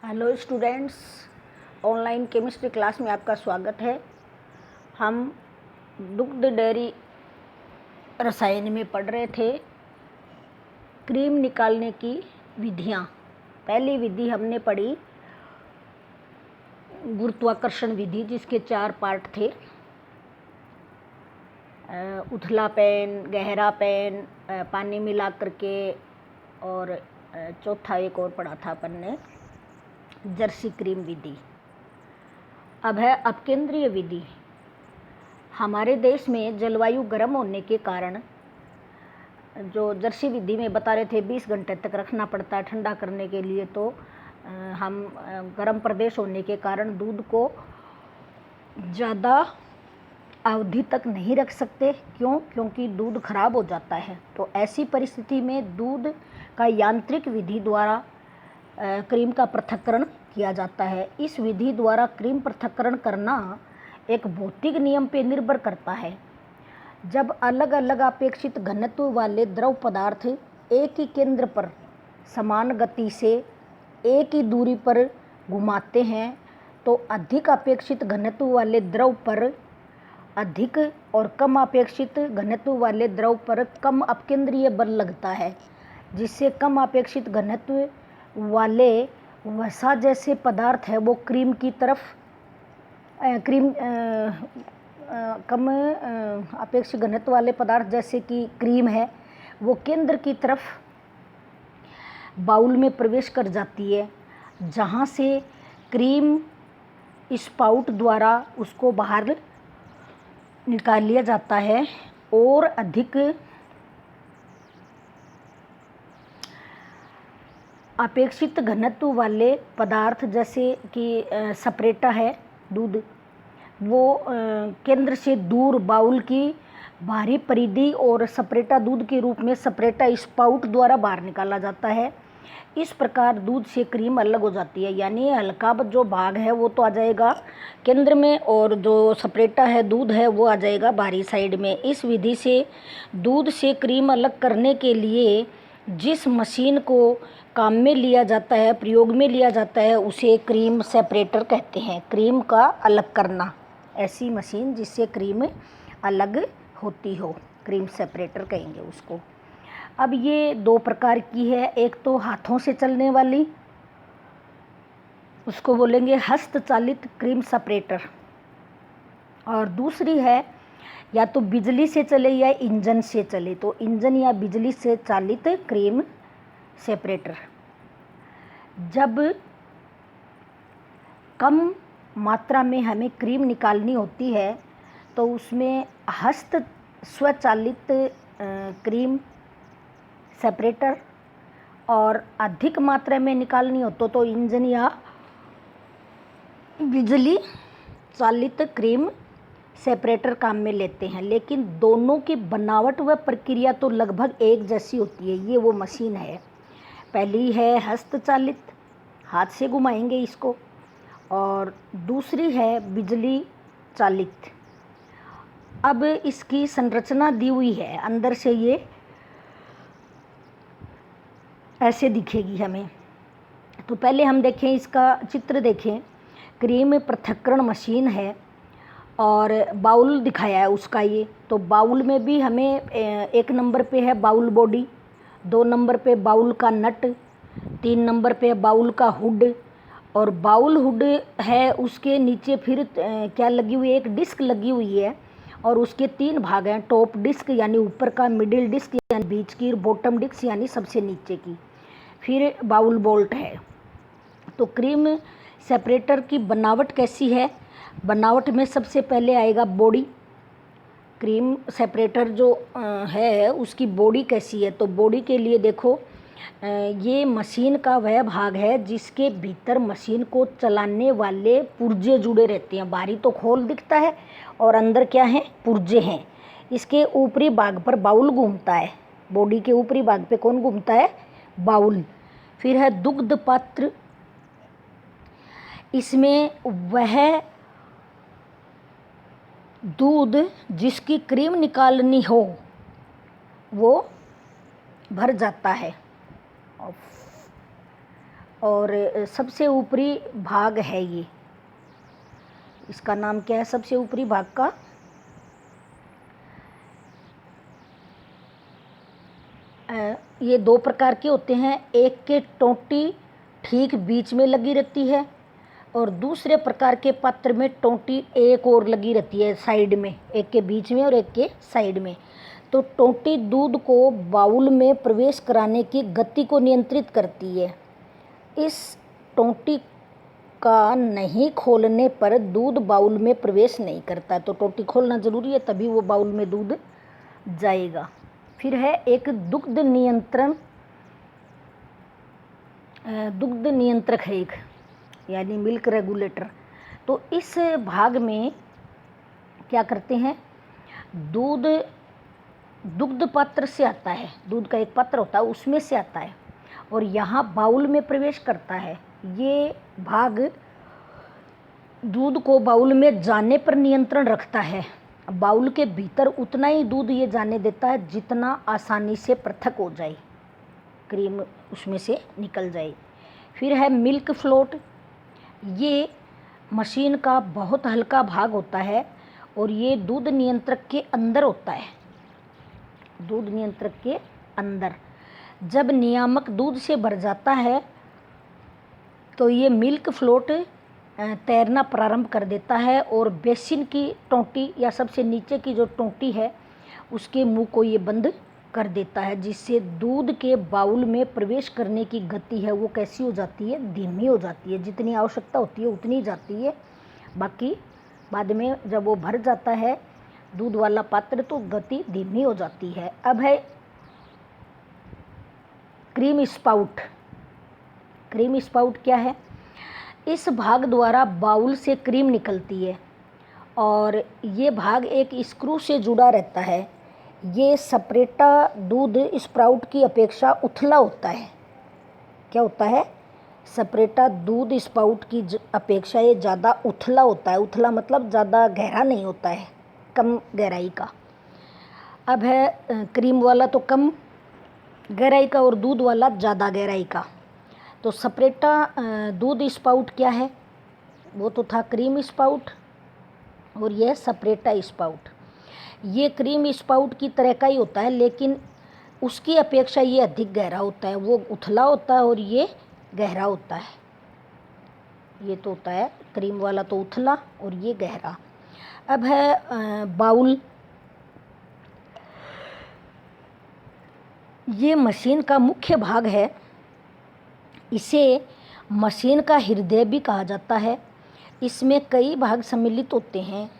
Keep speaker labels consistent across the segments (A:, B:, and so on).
A: Hello students, online chemistry class में आपका स्वागत है। हम दुग्ध डेयरी रसायन में पढ़ रहे थे क्रीम निकालने की विधियाँ। पहली विधि हमने पढ़ी गुरुत्वाकर्षण विधि, जिसके 4 पार्ट थे। उथला पेन, गहरा पेन, पानी मिला करके, और चौथा एक और पढ़ा था अपन ने, जर्सी क्रीम विधि। अब है अपकेंद्रीय विधि। हमारे देश में जलवायु गर्म होने के कारण, जो जर्सी विधि में बता रहे थे 20 घंटे तक रखना पड़ता है ठंडा करने के लिए, तो हम गर्म प्रदेश होने के कारण दूध को ज़्यादा अवधि तक नहीं रख सकते। क्योंकि दूध खराब हो जाता है। तो ऐसी परिस्थिति में दूध का यांत्रिक विधि द्वारा क्रीम का पृथक्करण किया जाता है। इस विधि द्वारा क्रीम पृथक्करण करना एक भौतिक नियम पर निर्भर करता है। जब अलग अलग अपेक्षित घनत्व वाले द्रव पदार्थ एक ही केंद्र पर समान गति से एक ही दूरी पर घुमाते हैं, तो अधिक अपेक्षित घनत्व वाले द्रव पर अधिक और कम अपेक्षित घनत्व वाले द्रव पर कम अपकेंद्रीय बल लगता है, जिससे कम अपेक्षित घनत्व वाले वसा जैसे पदार्थ है वो क्रीम की तरफ कम अपेक्षित घनत्व वाले पदार्थ जैसे कि क्रीम है, वो केंद्र की तरफ बाउल में प्रवेश कर जाती है, जहाँ से क्रीम स्पाउट द्वारा उसको बाहर निकाल लिया जाता है। और अधिक अपेक्षित घनत्व वाले पदार्थ जैसे कि सपरेटा है दूध, वो केंद्र से दूर बाउल की बाहरी परिधि और सपरेटा दूध के रूप में सपरेटा स्पाउट द्वारा बाहर निकाला जाता है। इस प्रकार दूध से क्रीम अलग हो जाती है, यानी हल्का जो भाग है वो तो आ जाएगा केंद्र में, और जो सपरेटा है दूध है वो आ जाएगा बाहरी साइड में। इस विधि से दूध से क्रीम अलग करने के लिए जिस मशीन को काम में लिया जाता है, प्रयोग में लिया जाता है, उसे क्रीम सेपरेटर कहते हैं। क्रीम का अलग करना, ऐसी मशीन जिससे क्रीम अलग होती हो, क्रीम सेपरेटर कहेंगे उसको। अब ये 2 प्रकार की है। एक तो हाथों से चलने वाली, उसको बोलेंगे हस्तचालित क्रीम सेपरेटर, और दूसरी है या तो बिजली से चले या इंजन से चले, तो इंजन या बिजली से चालित क्रीम सेपरेटर। जब कम मात्रा में हमें क्रीम निकालनी होती है तो उसमें हस्त स्वचालित क्रीम सेपरेटर, और अधिक मात्रा में निकालनी हो तो इंजन या बिजली चालित क्रीम सेपरेटर काम में लेते हैं। लेकिन दोनों की बनावट व प्रक्रिया तो लगभग एक जैसी होती है। ये वो मशीन है, पहली है हस्तचालित, हाथ से घुमाएंगे इसको, और दूसरी है बिजली चालित। अब इसकी संरचना दी हुई है, अंदर से ये ऐसे दिखेगी हमें। तो पहले हम देखें, इसका चित्र देखें। क्रीम पृथक्करण मशीन है और बाउल दिखाया है उसका ये। तो बाउल में भी हमें 1 नंबर पे है बाउल बॉडी, 2 नंबर पे बाउल का नट, 3 नंबर पे बाउल का हुड, और बाउल हुड है उसके नीचे फिर क्या लगी हुई है, एक डिस्क लगी हुई है, और उसके 3 भाग हैं। टॉप डिस्क यानी ऊपर का, मिडिल डिस्क यानी बीच की, बॉटम डिस्क यानी सबसे नीचे की, फिर बाउल बोल्ट है। तो क्रीम सेपरेटर की बनावट कैसी है? बनावट में सबसे पहले आएगा बॉडी। क्रीम सेपरेटर जो है उसकी बॉडी कैसी है? तो बॉडी के लिए देखो, ये मशीन का वह भाग है जिसके भीतर मशीन को चलाने वाले पुर्जे जुड़े रहते हैं। बाहरी तो खोल दिखता है और अंदर क्या है, पुर्जे हैं। इसके ऊपरी भाग पर बाउल घूमता है। बॉडी के ऊपरी भाग पे कौन घूमता है? बाउल। फिर है दुग्ध पात्र, इसमें वह दूध जिसकी क्रीम निकालनी हो वो भर जाता है, और सबसे ऊपरी भाग है ये। इसका नाम क्या है सबसे ऊपरी भाग का? ये दो प्रकार के होते हैं, एक के टोंटी ठीक बीच में लगी रहती है और दूसरे प्रकार के पात्र में टोंटी एक और लगी रहती है साइड में, एक के बीच में और एक के साइड में। तो टोंटी दूध को बाउल में प्रवेश कराने की गति को नियंत्रित करती है। इस टोंटी का नहीं खोलने पर दूध बाउल में प्रवेश नहीं करता, तो टोंटी खोलना ज़रूरी है, तभी वो बाउल में दूध जाएगा। फिर है एक दुग्ध नियंत्रक है एक, यानी मिल्क रेगुलेटर। तो इस भाग में क्या करते हैं, दुग्ध पात्र से आता है, दूध का एक पात्र होता है उसमें से आता है और यहाँ बाउल में प्रवेश करता है। ये भाग दूध को बाउल में जाने पर नियंत्रण रखता है। बाउल के भीतर उतना ही दूध ये जाने देता है जितना आसानी से पृथक हो जाए, क्रीम उसमें से निकल जाए। फिर है मिल्क फ्लोट। ये मशीन का बहुत हल्का भाग होता है और ये दूध नियंत्रक के अंदर होता है, दूध नियंत्रक के अंदर। जब नियामक दूध से भर जाता है तो ये मिल्क फ्लोट तैरना प्रारंभ कर देता है और बेसिन की टोंटी या सबसे नीचे की जो टोंटी है उसके मुंह को ये बंद कर देता है, जिससे दूध के बाउल में प्रवेश करने की गति है वो कैसी हो जाती है, धीमी हो जाती है। जितनी आवश्यकता होती है उतनी जाती है, बाकी बाद में जब वो भर जाता है दूध वाला पात्र तो गति धीमी हो जाती है। अब है क्रीम स्पाउट। क्रीम स्पाउट क्या है? इस भाग द्वारा बाउल से क्रीम निकलती है और ये भाग एक स्क्रू से जुड़ा रहता है। ये सपरेटा दूध स्प्राउट की अपेक्षा उथला होता है। क्या होता है? सपरेटा दूध स्पाउट की अपेक्षा ये ज़्यादा उथला होता है। उथला मतलब ज़्यादा गहरा नहीं होता है, कम गहराई का। अब है क्रीम वाला तो कम गहराई का और दूध वाला ज़्यादा गहराई का। तो सपरेटा दूध स्पाउट क्या है? वो तो था क्रीम स्पाउट और यह सपरेटा स्पाउट। ये क्रीम स्पाउट की तरह का ही होता है लेकिन उसकी अपेक्षा ये अधिक गहरा होता है। वो उथला होता है और ये गहरा होता है। ये तो होता है क्रीम वाला तो उथला और ये गहरा। अब है बाउल। ये मशीन का मुख्य भाग है। इसे मशीन का हृदय भी कहा जाता है। इसमें कई भाग सम्मिलित होते हैं।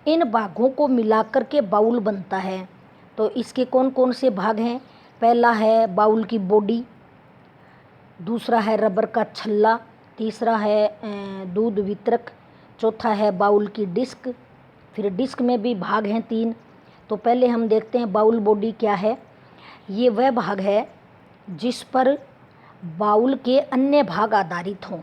A: इन भागों को मिलाकर के बाउल बनता है। तो इसके कौन कौन से भाग हैं? पहला है बाउल की बॉडी, दूसरा है रबर का छल्ला, तीसरा है दूध वितरक, चौथा है बाउल की डिस्क। फिर डिस्क में भी भाग हैं 3। तो पहले हम देखते हैं बाउल बॉडी क्या है। ये वह भाग है जिस पर बाउल के अन्य भाग आधारित हों।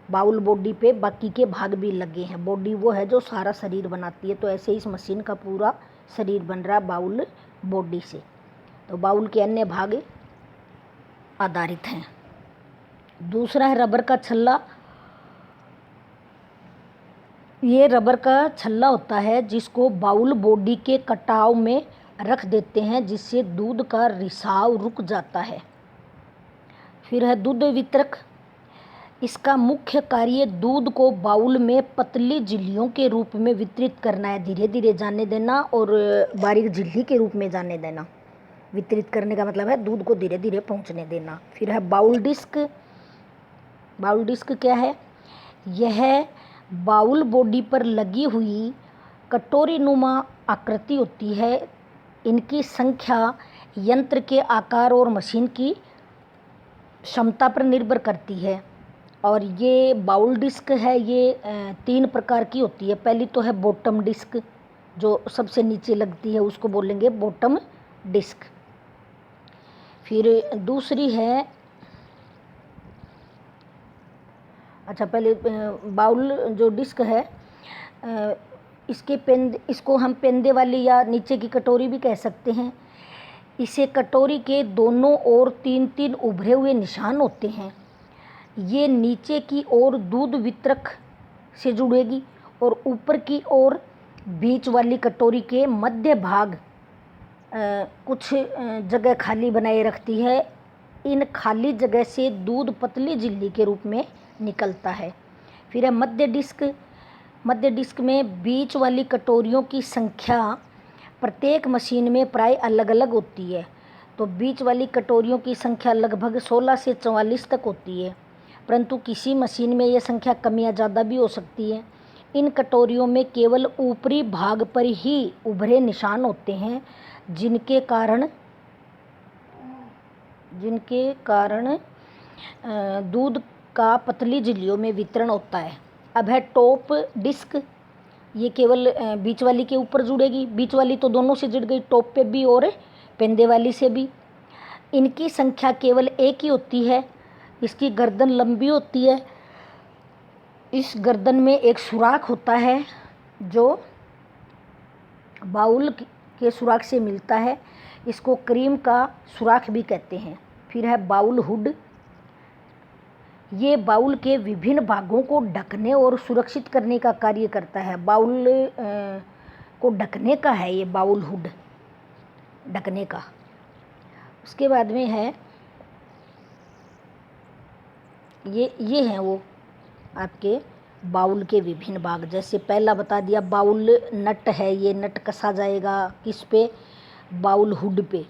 A: बाउल बॉडी पे बाकी के भाग भी लगे हैं। बॉडी वो है जो सारा शरीर बनाती है, तो ऐसे इस मशीन का पूरा शरीर बन रहा है बाउल बॉडी से। तो बाउल के अन्य भाग आधारित हैं। दूसरा है रबर का छल्ला। ये रबर का छल्ला होता है जिसको बाउल बॉडी के कटाव में रख देते हैं, जिससे दूध का रिसाव रुक जाता है। फिर है दूध वितरक। इसका मुख्य कार्य दूध को बाउल में पतली झिल्लियों के रूप में वितरित करना है, धीरे धीरे जाने देना और बारीक झिल्ली के रूप में जाने देना। वितरित करने का मतलब है दूध को धीरे धीरे पहुंचने देना। फिर है बाउल डिस्क। बाउल डिस्क क्या है? यह बाउल बॉडी पर लगी हुई कटोरी नुमा आकृति होती है। इनकी संख्या यंत्र के आकार और मशीन की क्षमता पर निर्भर करती है। और ये बाउल डिस्क है, ये 3 प्रकार की होती है। पहली तो है बॉटम डिस्क, जो सबसे नीचे लगती है उसको बोलेंगे बॉटम डिस्क। फिर दूसरी है, अच्छा पहले बाउल जो डिस्क है इसको हम पेंदे वाली या नीचे की कटोरी भी कह सकते हैं। इसे कटोरी के दोनों ओर 3-3 उभरे हुए निशान होते हैं। ये नीचे की ओर दूध वितरक से जुड़ेगी और ऊपर की ओर बीच वाली कटोरी के मध्य भाग कुछ जगह खाली बनाए रखती है। इन खाली जगह से दूध पतली झिल्ली के रूप में निकलता है। फिर है मध्य डिस्क। मध्य डिस्क में बीच वाली कटोरियों की संख्या प्रत्येक मशीन में प्राय अलग अलग होती है। तो बीच वाली कटोरियों की संख्या लगभग 16 से 44 तक होती है, परंतु किसी मशीन में यह संख्या कम या ज़्यादा भी हो सकती है। इन कटोरियों में केवल ऊपरी भाग पर ही उभरे निशान होते हैं, जिनके कारण दूध का पतली झिल्लियों में वितरण होता है। अब है टॉप डिस्क। ये केवल बीच वाली के ऊपर जुड़ेगी। बीच वाली तो दोनों से जुड़ गई, टॉप पे भी और पेंदे वाली से भी। इनकी संख्या केवल एक ही होती है। इसकी गर्दन लंबी होती है। इस गर्दन में एक सुराख होता है जो बाउल के सुराख से मिलता है। इसको क्रीम का सुराख भी कहते हैं। फिर है बाउल हुड। ये बाउल के विभिन्न भागों को ढकने और सुरक्षित करने का कार्य करता है। बाउल को ढकने का है ये बाउल हुड, ढकने का। उसके बाद में है ये हैं वो आपके बाउल के विभिन्न भाग। जैसे पहला बता दिया बाउल नट है, ये नट कसा जाएगा किस पे, बाउल हुड पे।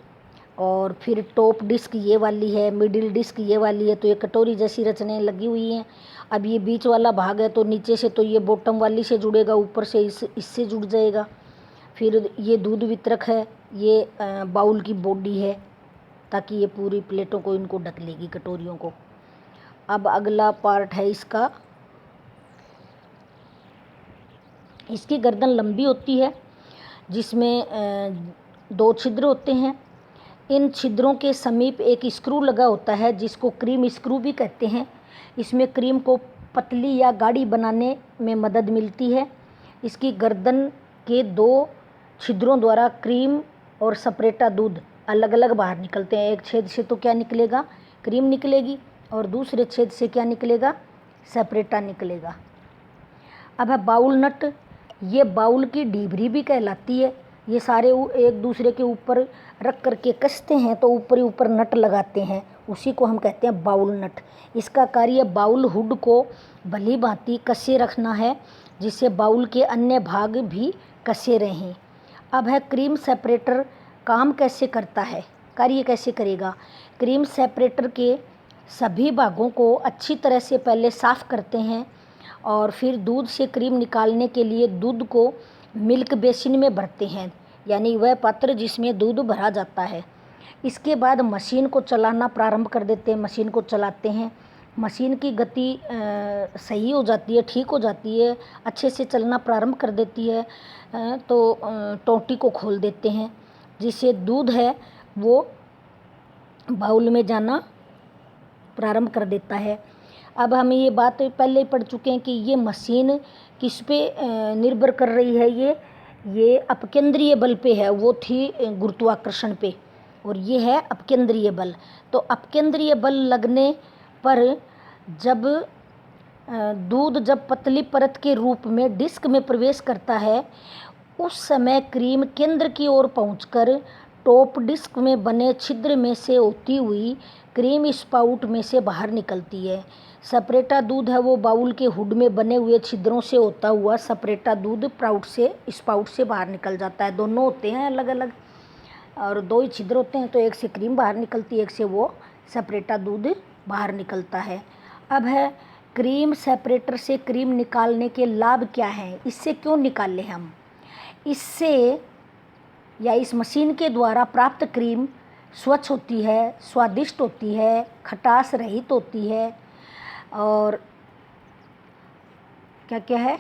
A: और फिर टॉप डिस्क ये वाली है, मिडिल डिस्क ये वाली है, तो ये कटोरी जैसी रचनाएं लगी हुई हैं। अब ये बीच वाला भाग है तो नीचे से तो ये बॉटम वाली से जुड़ेगा, ऊपर से इससे जुड़ जाएगा। फिर ये दूध वितरक है, ये बाउल की बॉडी है ताकि ये पूरी प्लेटों को इनको ढक लेगी, कटोरियों को। अब अगला पार्ट है इसका। इसकी गर्दन लंबी होती है जिसमें 2 छिद्र होते हैं। इन छिद्रों के समीप एक स्क्रू लगा होता है जिसको क्रीम स्क्रू भी कहते हैं। इसमें क्रीम को पतली या गाढ़ी बनाने में मदद मिलती है। इसकी गर्दन के 2 छिद्रों द्वारा क्रीम और सेपरेटा दूध अलग अलग बाहर निकलते हैं। एक छेद से तो क्या निकलेगा, क्रीम निकलेगी, और दूसरे छेद से क्या निकलेगा, सेपरेटा निकलेगा। अब है बाउल नट। ये बाउल की ढीबरी भी कहलाती है। ये सारे एक दूसरे के ऊपर रख करके कसते हैं तो ऊपर ही ऊपर नट लगाते हैं, उसी को हम कहते हैं बाउल नट। इसका कार्य बाउल हुड को भली भांति कसे रखना है जिससे बाउल के अन्य भाग भी कसे रहें। अब है क्रीम सेपरेटर काम कैसे करता है, कार्य कैसे करेगा। क्रीम सेपरेटर के सभी भागों को अच्छी तरह से पहले साफ़ करते हैं और फिर दूध से क्रीम निकालने के लिए दूध को मिल्क बेसिन में भरते हैं, यानी वह पात्र जिसमें दूध भरा जाता है। इसके बाद मशीन को चलाना प्रारंभ कर देते हैं। मशीन को चलाते हैं, मशीन की गति सही हो जाती है, ठीक हो जाती है, अच्छे से चलना प्रारंभ कर देती है। तो टोंटी को खोल देते हैं जिससे दूध है वो बाउल में जाना प्रारंभ कर देता है। अब हम ये बात पहले ही पढ़ चुके हैं कि ये मशीन किस पे निर्भर कर रही है। ये अपकेंद्रीय बल पे है, वो थी गुरुत्वाकर्षण पे, और ये है अपकेंद्रीय बल। तो अपकेंद्रीय बल लगने पर जब दूध जब पतली परत के रूप में डिस्क में प्रवेश करता है, उस समय क्रीम केंद्र की ओर पहुंचकर टॉप डिस्क में बने छिद्र में से होती हुई क्रीम स्पाउट में से बाहर निकलती है। सेपरेटा दूध है वो बाउल के हुड में बने हुए छिद्रों से होता हुआ सेपरेटा दूध स्पाउट से बाहर निकल जाता है। दोनों होते हैं अलग अलग, और 2 ही छिद्र होते हैं, तो एक से क्रीम बाहर निकलती है, एक से वो सेपरेटा दूध बाहर निकलता है। अब है क्रीम सेपरेटर से क्रीम निकालने के लाभ क्या हैं, इससे क्यों निकाले हम। इससे या इस मशीन के द्वारा प्राप्त क्रीम स्वच्छ होती है, स्वादिष्ट होती है, खटास रहित होती है, और क्या क्या है,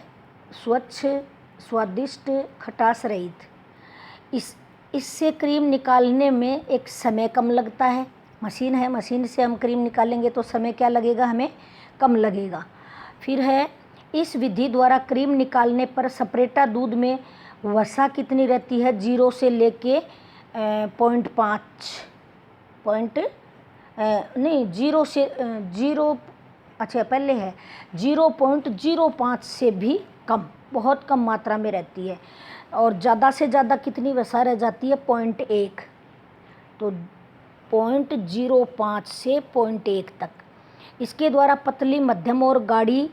A: स्वच्छ, स्वादिष्ट, खटास रहित। इससे क्रीम निकालने में एक समय कम लगता है। मशीन है, मशीन से हम क्रीम निकालेंगे तो समय क्या लगेगा, हमें कम लगेगा। फिर है इस विधि द्वारा क्रीम निकालने पर सेपरेटा दूध में वसा कितनी रहती है, 0 से लेके 0.5 0 से 0 अच्छा पहले है 0.05 से भी कम, बहुत कम मात्रा में रहती है। और ज़्यादा से ज़्यादा कितनी वसा रह जाती है? 0.1। तो 0.05 से 0.1 तक। इसके द्वारा पतली, मध्यम और गाढ़ी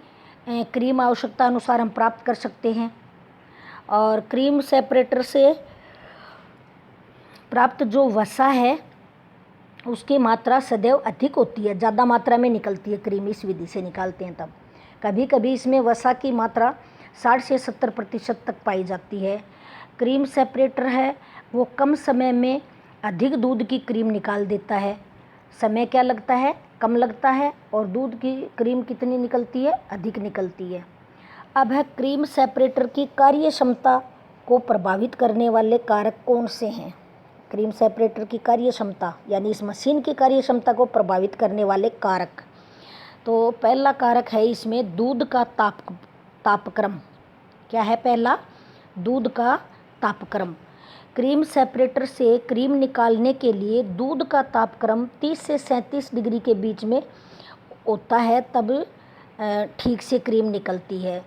A: क्रीम आवश्यकता अनुसार हम प्राप्त कर सकते हैं। और क्रीम सेपरेटर से प्राप्त जो वसा है उसकी मात्रा सदैव अधिक होती है, ज़्यादा मात्रा में निकलती है क्रीम, इस विधि से निकालते हैं तब। कभी कभी इसमें वसा की मात्रा 60 से 70% तक पाई जाती है। क्रीम सेपरेटर है वो कम समय में अधिक दूध की क्रीम निकाल देता है। समय क्या लगता है? कम लगता है, और दूध की क्रीम कितनी निकलती है? अधिक निकलती है। अब है क्रीम सेपरेटर की कार्य क्षमता को प्रभावित करने वाले कारक कौन से हैं? क्रीम सेपरेटर की कार्य क्षमता यानी इस मशीन की कार्य क्षमता को प्रभावित करने वाले कारक। तो पहला कारक है इसमें दूध का तापक्रम। क्या है पहला? दूध का तापक्रम। क्रीम सेपरेटर से क्रीम निकालने के लिए दूध का तापक्रम 30 से 37 डिग्री के बीच में होता है, तब ठीक से क्रीम निकलती है।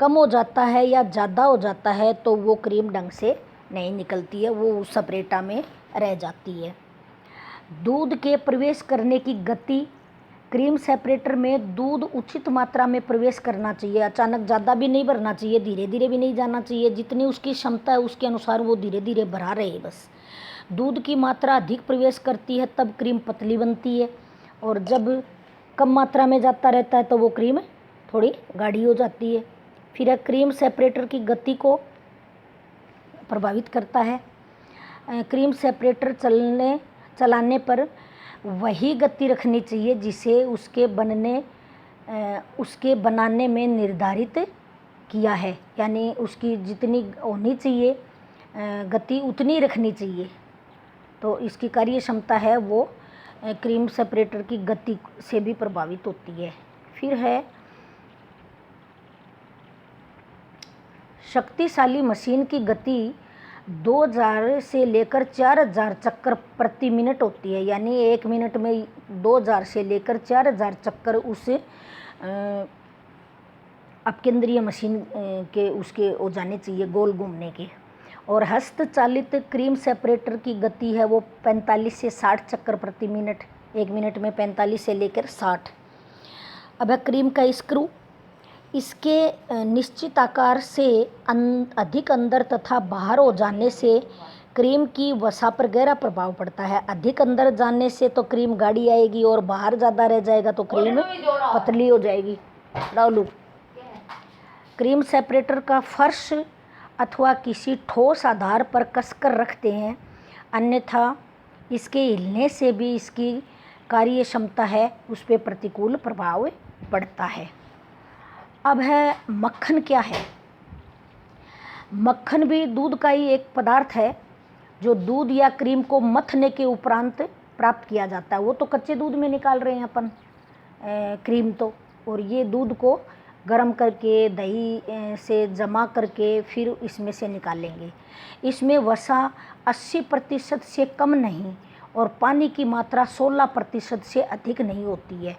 A: कम हो जाता है या ज़्यादा हो जाता है तो वो क्रीम ढंग से नहीं निकलती है, वो उस सेपरेटा में रह जाती है। दूध के प्रवेश करने की गति। क्रीम सेपरेटर में दूध उचित मात्रा में प्रवेश करना चाहिए, अचानक ज़्यादा भी नहीं भरना चाहिए, धीरे धीरे भी नहीं जाना चाहिए। जितनी उसकी क्षमता है उसके अनुसार वो धीरे धीरे भरा रहे बस। दूध की मात्रा अधिक प्रवेश करती है तब क्रीम पतली बनती है, और जब कम मात्रा में जाता रहता है तो वो क्रीम थोड़ी गाढ़ी हो जाती है। फिर क्रीम सेपरेटर की गति को प्रभावित करता है। क्रीम सेपरेटर चलाने पर वही गति रखनी चाहिए जिसे उसके बनाने में निर्धारित किया है, यानी उसकी जितनी होनी चाहिए गति उतनी रखनी चाहिए। तो इसकी कार्य क्षमता है वो क्रीम सेपरेटर की गति से भी प्रभावित होती है। फिर है शक्तिशाली मशीन की गति 2000 से लेकर 4000 चक्कर प्रति मिनट होती है, यानी 1 मिनट में 2000 से लेकर 4000 चक्कर उस अपकेंद्रीय मशीन के उसके हो जाने चाहिए, गोल घूमने के। और हस्तचालित क्रीम सेपरेटर की गति है वो 45 से 60 चक्कर प्रति मिनट, 1 मिनट में 45 से लेकर 60। अब है क्रीम का स्क्रू। इसके निश्चित आकार से अधिक अंदर तथा बाहर हो जाने से क्रीम की वसा पर गहरा प्रभाव पड़ता है। अधिक अंदर जाने से तो क्रीम गाढ़ी आएगी, और बाहर ज़्यादा रह जाएगा तो क्रीम पतली हो जाएगी। डालू क्रीम सेपरेटर का फर्श अथवा किसी ठोस आधार पर कसकर रखते हैं, अन्यथा इसके हिलने से भी इसकी कार्य क्षमता है उस पर प्रतिकूल प्रभाव पड़ता है। अब है मक्खन। क्या है? मक्खन भी दूध का ही एक पदार्थ है जो दूध या क्रीम को मथने के उपरांत प्राप्त किया जाता है। वो तो कच्चे दूध में निकाल रहे हैं अपन क्रीम तो, और ये दूध को गर्म करके दही से जमा करके फिर इसमें से निकालेंगे। इसमें वसा 80% से कम नहीं और पानी की मात्रा 16% से अधिक नहीं होती है,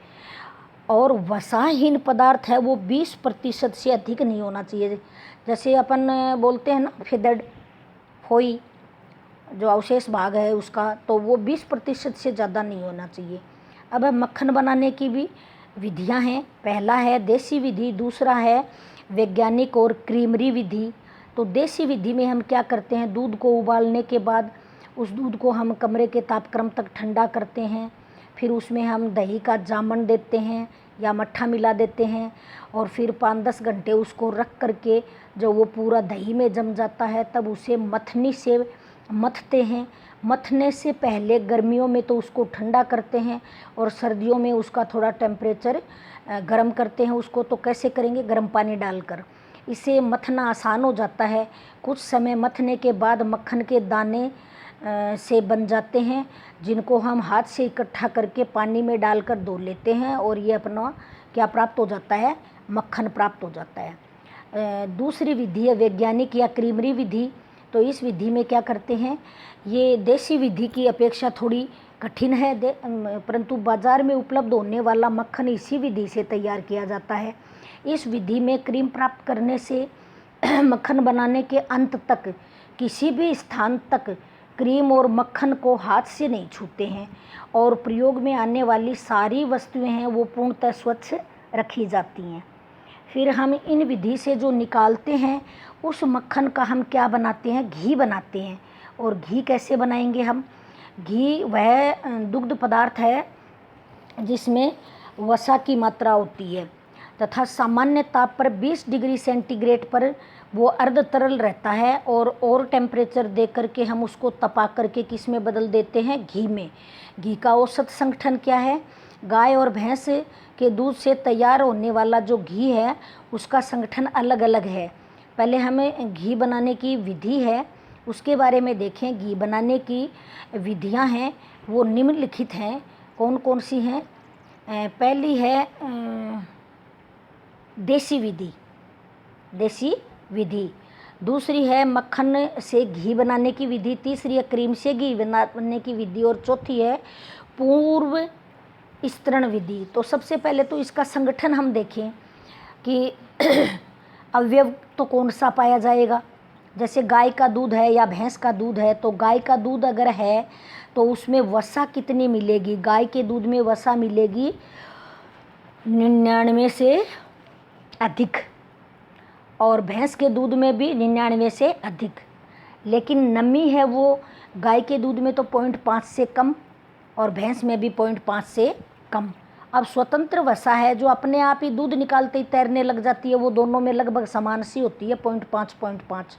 A: और वसाहीन पदार्थ है वो 20% से अधिक नहीं होना चाहिए। जैसे अपन बोलते हैं ना फिदड फोई, जो अवशेष भाग है उसका, तो वो 20% से ज़्यादा नहीं होना चाहिए। अब मक्खन बनाने की भी विधियां हैं। पहला है देसी विधि, दूसरा है वैज्ञानिक और क्रीमरी विधि। तो देसी विधि में हम क्या करते हैं, दूध को उबालने के बाद उस दूध को हम कमरे के तापक्रम तक ठंडा करते हैं, फिर उसमें हम दही का जामन देते हैं या मट्ठा मिला देते हैं, और फिर 5-10 घंटे उसको रख करके जब वो पूरा दही में जम जाता है तब उसे मथनी से मथते हैं। मथने से पहले गर्मियों में तो उसको ठंडा करते हैं और सर्दियों में उसका थोड़ा टेम्परेचर गर्म करते हैं। उसको तो कैसे करेंगे, गर्म पानी डालकर। इसे मथना आसान हो जाता है। कुछ समय मथने के बाद मक्खन के दाने से बन जाते हैं, जिनको हम हाथ से इकट्ठा करके पानी में डालकर धो लेते हैं, और ये अपना क्या प्राप्त हो जाता है, मक्खन प्राप्त हो जाता है। दूसरी विधि है वैज्ञानिक या क्रीमरी विधि। तो इस विधि में क्या करते हैं, ये देसी विधि की अपेक्षा थोड़ी कठिन है परंतु बाज़ार में उपलब्ध होने वाला मक्खन इसी विधि से तैयार किया जाता है। इस विधि में क्रीम प्राप्त करने से मक्खन बनाने के अंत तक किसी भी स्थान तक क्रीम और मक्खन को हाथ से नहीं छूते हैं और प्रयोग में आने वाली सारी वस्तुएं हैं वो पूर्णतः स्वच्छ रखी जाती हैं। फिर हम इन विधि से जो निकालते हैं उस मक्खन का हम क्या बनाते हैं, घी बनाते हैं। और घी कैसे बनाएंगे हम? घी वह दुग्ध पदार्थ है जिसमें वसा की मात्रा होती है तथा सामान्य ताप पर 20 डिग्री सेंटीग्रेड पर वो अर्ध तरल रहता है और टेम्परेचर दे करके हम उसको तपा करके किस में बदल देते हैं, घी में। घी का औसत संगठन क्या है? गाय और भैंस के दूध से तैयार होने वाला जो घी है उसका संगठन अलग अलग है। पहले हमें घी बनाने की विधि है उसके बारे में देखें। घी बनाने की विधियां हैं वो निम्नलिखित हैं। कौन कौन सी हैं? पहली है देसी विधि। दूसरी है मक्खन से घी बनाने की विधि। तीसरी है क्रीम से घी बनाने की विधि और चौथी है पूर्व स्तरण विधि। तो सबसे पहले तो इसका संगठन हम देखें कि अवयव तो कौन सा पाया जाएगा। जैसे गाय का दूध है या भैंस का दूध है, तो गाय का दूध अगर है तो उसमें वसा कितनी मिलेगी? गाय के दूध में वसा मिलेगी 99 से अधिक और भैंस के दूध में भी 99 से अधिक। लेकिन नमी है वो गाय के दूध में तो 0.5 से कम और भैंस में भी 0.5 से कम। अब स्वतंत्र वसा है जो अपने आप ही दूध निकालते ही तैरने लग जाती है, वो दोनों में लगभग समान सी होती है, 0.5।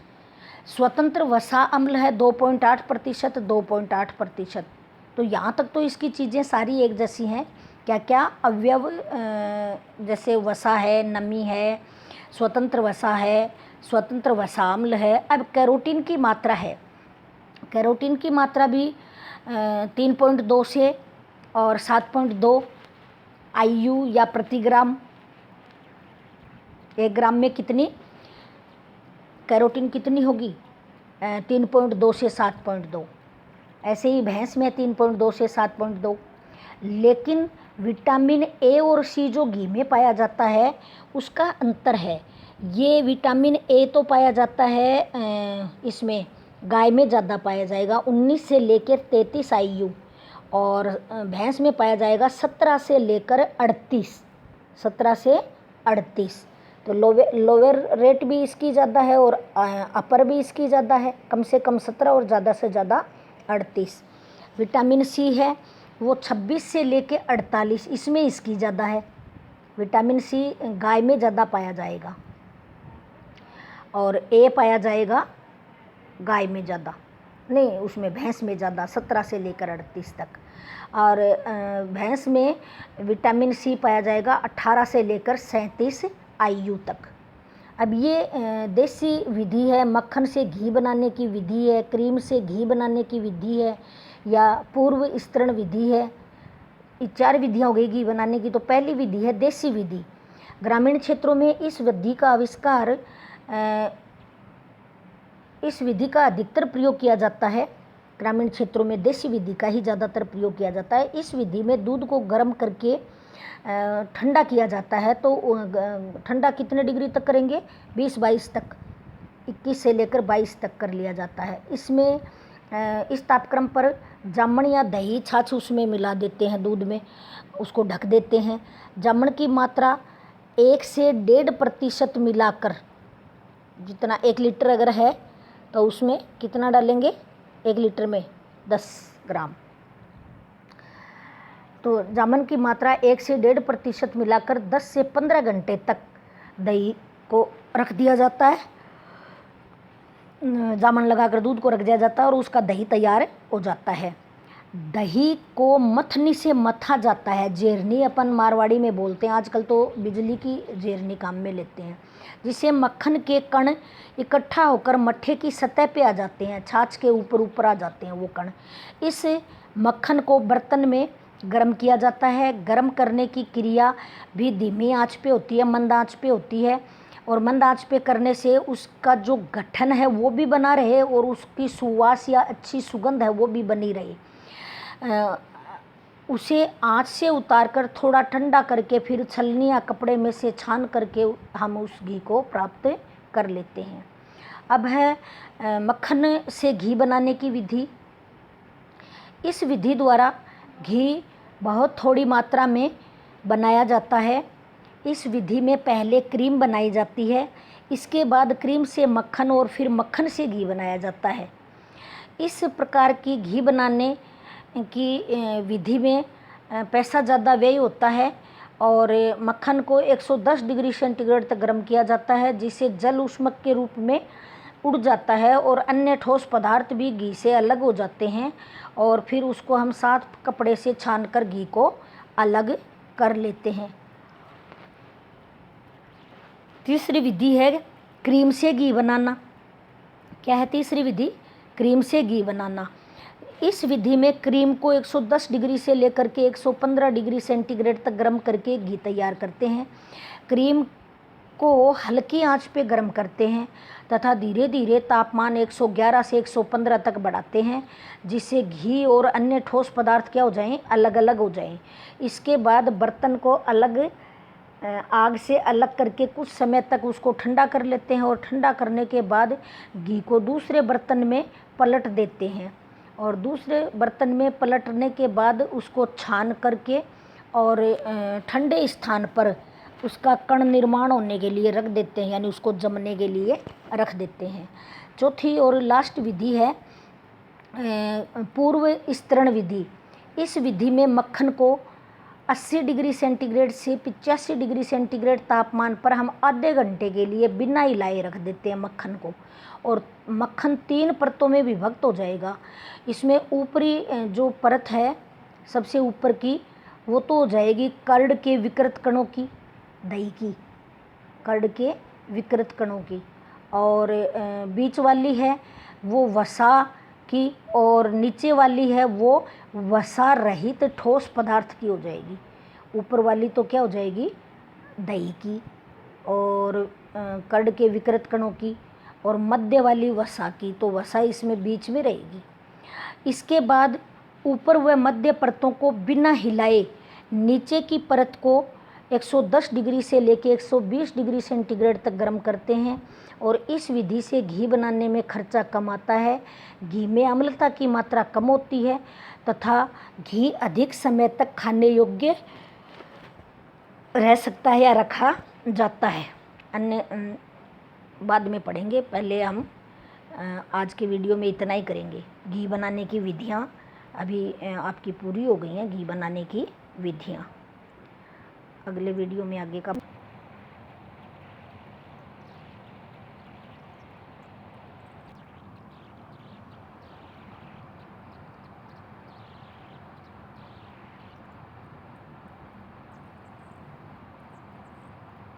A: स्वतंत्र वसा अम्ल है 2.8%, 2.8%। तो यहाँ तक तो इसकी चीज़ें सारी एक जैसी हैं। क्या क्या अवयव, जैसे वसा है, नमी है, स्वतंत्र वसा है, स्वतंत्र वसा अम्ल है। अब कैरोटीन की मात्रा है। कैरोटीन की मात्रा भी 3.2 से और 7.2 IU या प्रति ग्राम। 1 ग्राम में कितनी कैरोटीन कितनी होगी? 3.2 से 7.2। ऐसे ही भैंस में 3.2 से 7.2। लेकिन विटामिन A और C जो घी में पाया जाता है उसका अंतर है। ये विटामिन A तो पाया जाता है इसमें गाय में ज़्यादा पाया जाएगा 19 से लेकर 33 IU और भैंस में पाया जाएगा 17 से लेकर 38। 17 से 38। तो लोअर रेट भी इसकी ज़्यादा है और अपर भी इसकी ज़्यादा है, कम से कम 17 और ज़्यादा से ज़्यादा 38। विटामिन C है वो 26 से लेके 48, इसमें इसकी ज़्यादा है। विटामिन C गाय में ज़्यादा पाया जाएगा और A पाया जाएगा गाय में ज़्यादा, नहीं उसमें भैंस में ज़्यादा, 17 से लेकर 38 तक। और भैंस में विटामिन C पाया जाएगा 18 से लेकर 37 IU तक। अब ये देसी विधि है, मक्खन से घी बनाने की विधि है, क्रीम से घी बनाने की विधि है या पूर्व स्तरण विधि है। ये 4 विधियाँ हो गई घी बनाने की। तो पहली विधि है देसी विधि। ग्रामीण क्षेत्रों में इस विधि का आविष्कार, इस विधि का अधिकतर प्रयोग किया जाता है। ग्रामीण क्षेत्रों में देसी विधि का ही ज़्यादातर प्रयोग किया जाता है। इस विधि में दूध को गर्म करके ठंडा किया जाता है। तो ठंडा कितने डिग्री तक करेंगे? 20-22 तक, 21 से लेकर 22 तक कर लिया जाता है। इसमें इस तापक्रम पर जामन या दही छाछ उसमें मिला देते हैं दूध में, उसको ढक देते हैं। जामन की मात्रा 1 से 1.5% मिलाकर, जितना 1 लीटर अगर है तो उसमें कितना डालेंगे? 1 लीटर में 10 ग्राम। तो जामन की मात्रा 1 से 1.5% मिलाकर 10 से 15 घंटे तक दही को रख दिया जाता है। जामन लगाकर दूध को रख दिया जाता है और उसका दही तैयार हो जाता है। दही को मथनी से मथा जाता है, जेरनी अपन मारवाड़ी में बोलते हैं, आजकल तो बिजली की जेरनी काम में लेते हैं, जिससे मक्खन के कण इकट्ठा होकर मट्ठे की सतह पे आ जाते हैं, छाछ के ऊपर आ जाते हैं वो कण। इस मक्खन को बर्तन में गर्म किया जाता है। गर्म करने की क्रिया भी धीमी आंच पे होती है, मंद आंच पे होती है और मंद आंच पे करने से उसका जो गठन है वो भी बना रहे और उसकी सुवास या अच्छी सुगंध है वो भी बनी रहे। उसे आँच से उतार कर थोड़ा ठंडा करके फिर छलनी या कपड़े में से छान करके हम उस घी को प्राप्त कर लेते हैं। अब है मक्खन से घी बनाने की विधि। इस विधि द्वारा घी बहुत थोड़ी मात्रा में बनाया जाता है। इस विधि में पहले क्रीम बनाई जाती है, इसके बाद क्रीम से मक्खन और फिर मक्खन से घी बनाया जाता है। इस प्रकार की घी बनाने की विधि में पैसा ज़्यादा व्यय होता है और मक्खन को 110 डिग्री सेंटीग्रेड तक गर्म किया जाता है, जिससे जल ऊष्मक के रूप में उड़ जाता है और अन्य ठोस पदार्थ भी घी से अलग हो जाते हैं और फिर उसको हम साफ कपड़े से छानकर घी को अलग कर लेते हैं। तीसरी विधि है क्रीम से घी बनाना। क्या है तीसरी विधि? क्रीम से घी बनाना। इस विधि में क्रीम को 110 डिग्री से लेकर के 115 डिग्री सेंटीग्रेड तक गर्म करके घी तैयार करते हैं। क्रीम को हल्की आंच पे गर्म करते हैं तथा धीरे धीरे तापमान 111 से 115 तक बढ़ाते हैं, जिससे घी और अन्य ठोस पदार्थ क्या हो जाएं? अलग अलग हो जाएं। इसके बाद बर्तन को अलग आग से अलग करके कुछ समय तक उसको ठंडा कर लेते हैं और ठंडा करने के बाद घी को दूसरे बर्तन में पलट देते हैं और दूसरे बर्तन में पलटने के बाद उसको छान करके और ठंडे स्थान पर उसका कण निर्माण होने के लिए रख देते हैं, यानी उसको जमने के लिए रख देते हैं। चौथी और लास्ट विधि है पूर्व स्तरण विधि। इस विधि में मक्खन को 80 डिग्री सेंटीग्रेड से 85 डिग्री सेंटीग्रेड तापमान पर हम आधे घंटे के लिए बिना हिलाए रख देते हैं मक्खन को, और मक्खन 3 परतों में विभक्त हो जाएगा। इसमें ऊपरी जो परत है सबसे ऊपर की, वो तो हो जाएगी कर्ड के विकृत कणों की, दही की, कर्ड के विकृत कणों की, और बीच वाली है वो वसा की, और नीचे वाली है वो वसा रहित ठोस पदार्थ की हो जाएगी। ऊपर वाली तो क्या हो जाएगी? दही की और कर्ड के विकृत कणों की, और मध्य वाली वसा की, तो वसा इसमें बीच में रहेगी। इसके बाद ऊपर व मध्य परतों को बिना हिलाए नीचे की परत को 110 डिग्री से लेकर 120 डिग्री सेंटीग्रेड तक गर्म करते हैं, और इस विधि से घी बनाने में खर्चा कम आता है। घी में अम्लता की मात्रा कम होती है तथा घी अधिक समय तक खाने योग्य रह सकता है या रखा जाता है। अन्य बाद में पढ़ेंगे, पहले हम आज के वीडियो में इतना ही करेंगे। घी बनाने की विधियाँ अभी आपकी पूरी हो गई हैं, घी बनाने की विधियाँ। अगले वीडियो में आगे का